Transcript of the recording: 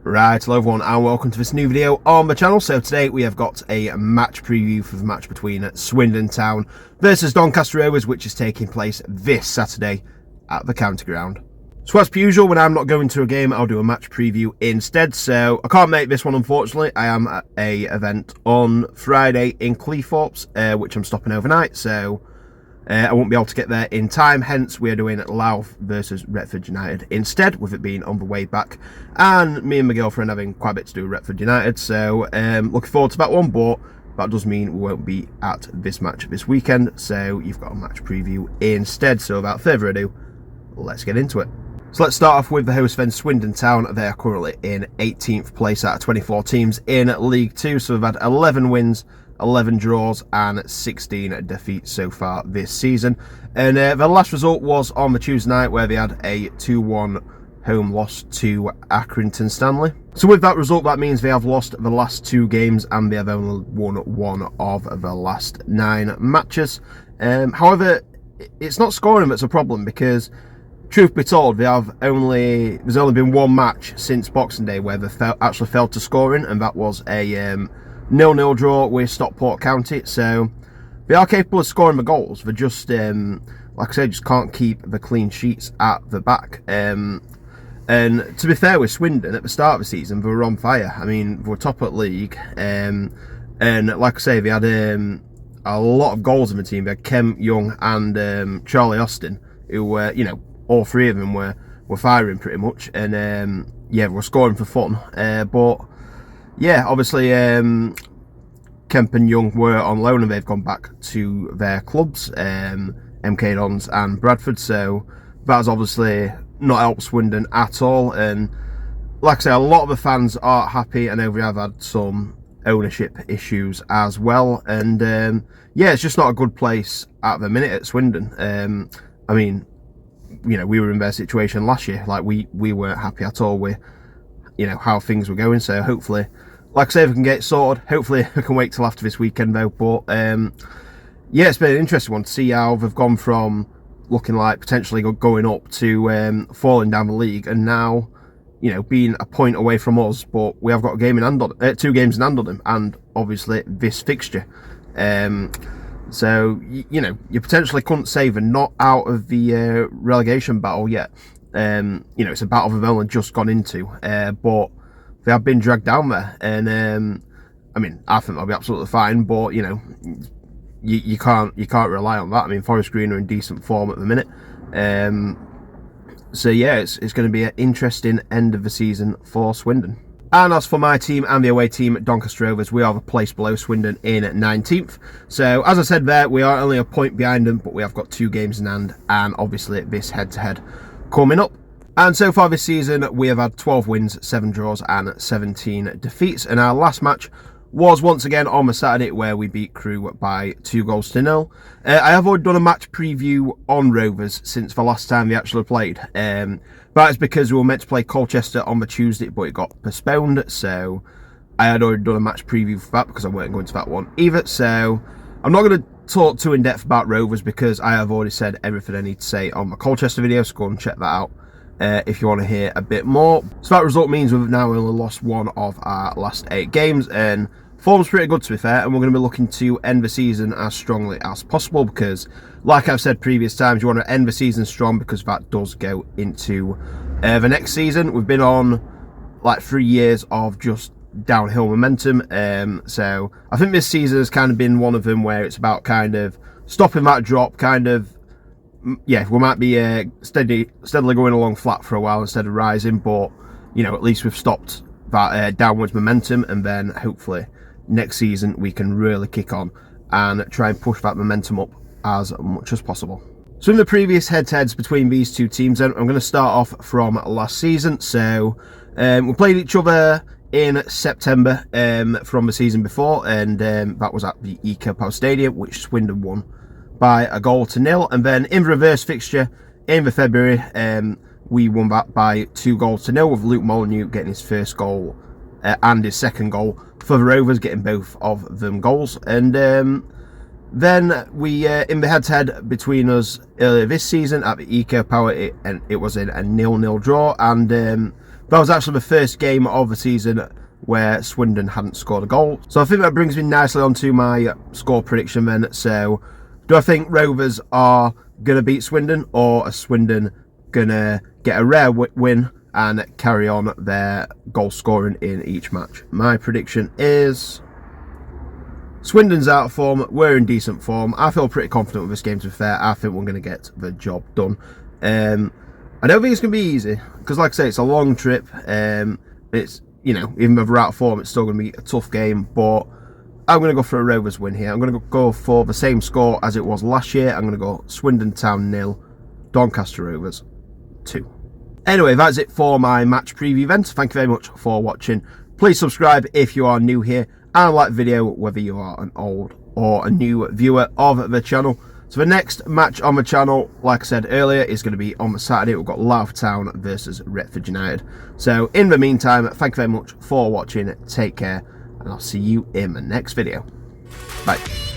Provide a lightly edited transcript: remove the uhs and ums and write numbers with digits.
Right, hello everyone and welcome to this new video on the channel. So today we have got a match preview for the match between Swindon Town versus Doncaster Rovers, which is taking place this Saturday at the County Ground. So as per usual, when I'm not going to a game, I'll do a match preview instead. So I can't make this one, unfortunately. I am at a event on Friday in Cleethorpes, which I'm stopping overnight, so I won't be able to get there in time, hence we are doing Louth versus Retford United instead, with it being on the way back, and me and my girlfriend having quite a bit to do with Retford United, so looking forward to that one, but that does mean we won't be at this match this weekend, so you've got a match preview instead. So without further ado, let's get into it. So let's start off with the host then, Swindon Town. They are currently in 18th place out of 24 teams in League 2, so they've had 11 wins, 11 draws and 16 defeats so far this season. And the last result was on the Tuesday night, where they had a 2-1 home loss to Accrington Stanley. So with that result, that means they have lost the last 2 games and they have only won 1 of the last 9 matches. However, it's not scoring that's a problem, because truth be told, there's only been 1 match since Boxing Day where they actually failed to score in, and that was a 0-0 draw with Stockport County. So they are capable of scoring the goals. They just, like I said, just can't keep the clean sheets at the back. And to be fair with Swindon, at the start of the season, they were on fire. I mean, they were top at league. And like I say, they had a lot of goals in the team. They had Kemp, Young and Charlie Austin, who were, you know, all 3 of them were firing pretty much. And yeah, they were scoring for fun. But yeah, obviously Kemp and Young were on loan and they've gone back to their clubs, MK Dons and Bradford, so that has obviously not helped Swindon at all. And like I say, a lot of the fans aren't happy. I know we have had some ownership issues as well, and yeah, it's just not a good place at the minute at Swindon. I mean, you know, we were in their situation last year. Like, we weren't happy at all with, you know, how things were going. So hopefully, like I say, if we can get it sorted, hopefully we can wait till after this weekend though. But yeah, it's been an interesting one to see how they've gone from looking like potentially going up to falling down the league, and now, you know, being a point away from us, but we have got a game in hand on, 2 games in hand on them, and obviously this fixture. So, you know, you potentially couldn't say they're not out of the relegation battle yet. You know, it's a battle they've only just gone into, but they have been dragged down there. And I mean, I think they'll be absolutely fine, but you know, you can't rely on that. I mean, Forest Green are in decent form at the minute. So yeah, it's going to be an interesting end of the season for Swindon. And as for my team and the away team, Doncaster Rovers, we are the place below Swindon in 19th. So as I said there, we are only a point behind them, but we have got 2 games in hand, and obviously this head-to-head coming up. And so far this season, we have had 12 wins, 7 draws and 17 defeats. And our last match was once again on the Saturday, where we beat Crewe by 2-0. I have already done a match preview on Rovers since the last time they actually played. That is because we were meant to play Colchester on the Tuesday, but it got postponed. So I had already done a match preview for that, because I weren't going to that one either. So I'm not going to talk too in depth about Rovers, because I have already said everything I need to say on the Colchester video, so go and check that out if you want to hear a bit more. So that result means we've now only lost 1 of our last 8 games, and form's pretty good, to be fair, and we're going to be looking to end the season as strongly as possible, because like I've said previous times, you want to end the season strong, because that does go into the next season. We've been on like 3 years of just downhill momentum, so I think this season has kind of been one of them where it's about kind of stopping that drop, kind of, yeah, we might be steadily going along flat for a while instead of rising, but you know, at least we've stopped that downwards momentum, and then hopefully next season we can really kick on and try and push that momentum up as much as possible. So in the previous head-to-heads between these 2 teams, then, I'm going to start off from last season. So we played each other in September from the season before, and that was at the Eco Power Stadium, which Swindon won by 1-0. And then in the reverse fixture in the February, we won that by 2-0, with Luke Molyneux getting his first goal and his second goal for the Rovers, getting both of them goals. And then we in the head-to-head between us earlier this season at the Eco Power, it was in a 0-0 draw, and That was actually the first game of the season where Swindon hadn't scored a goal. So I think that brings me nicely onto my score prediction then. So do I think Rovers are going to beat Swindon, or are Swindon going to get a rare win and carry on their goal scoring in each match? My prediction is Swindon's out of form, we're in decent form. I feel pretty confident with this game, to be fair. I think we're going to get the job done. I don't think it's going to be easy, because like I say, it's a long trip. It's, you know, even though we're out of form, it's still going to be a tough game, but I'm going to go for a Rovers win here. I'm going to go for the same score as it was last year. I'm going to go Swindon Town 0, Doncaster Rovers 2. Anyway, that's it for my match preview event. Thank you very much for watching. Please subscribe if you are new here, and like the video whether you are an old or a new viewer of the channel. So the next match on the channel, like I said earlier, is going to be on the Saturday. We've got Louth Town versus Retford United. So in the meantime, thank you very much for watching. Take care, and I'll see you in the next video. Bye.